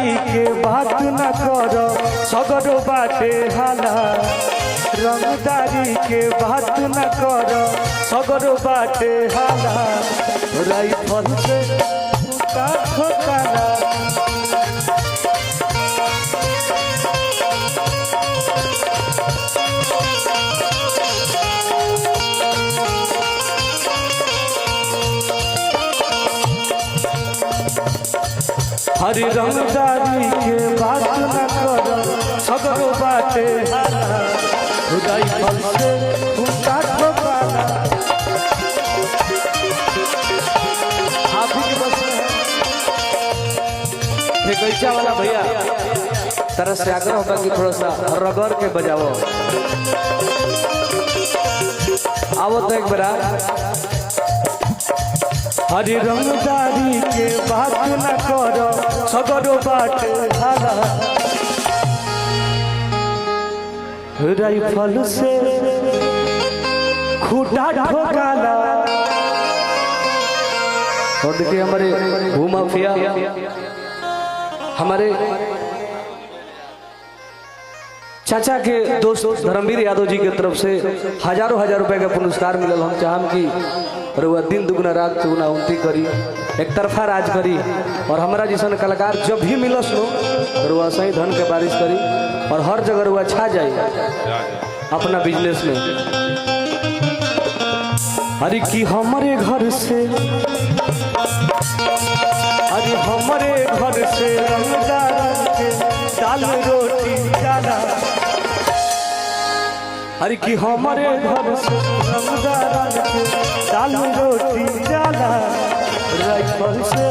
रंगदारी के बात न करो सगरो बाटे हाला रंगदारी के बात न करो सगरो बाटे हाला राइफल से का ठोकाना हरी रंगदारी के बात न करो सगरो बाटे हाला राइफल से का ठोकाना गैचा वाला भैया तरह से आग्रह होगा कि थोड़ा सा रगड़ के बजाओ आओ तो एक बार हरी रंगदारी के बात न करो सगरो बाटे हाला राइफल से खूटा ठोकाला। और देखिए हमारे भूमाफिया हमारे चाचा के दोस्त धर्मवीर यादव जी के तरफ से हजारों रुपए का पुरस्कार मिलल। हम चाहम कि रुआ दिन दुगुना रात चौगुना उन्नति करी एक तरफा राज करी और हमारा जैसा कलाकार जब भी मिलस लो रुआ सही धन के बारिश करी और हर जगह रुआ छा जाए अपना बिजनेस में। अरे कि हमारे घर से अरे हमारे घर से रंगदार के दाल रोटी डाला अरे कि हमारे घर से रंगदार के दाल रोटी डाला राइफल से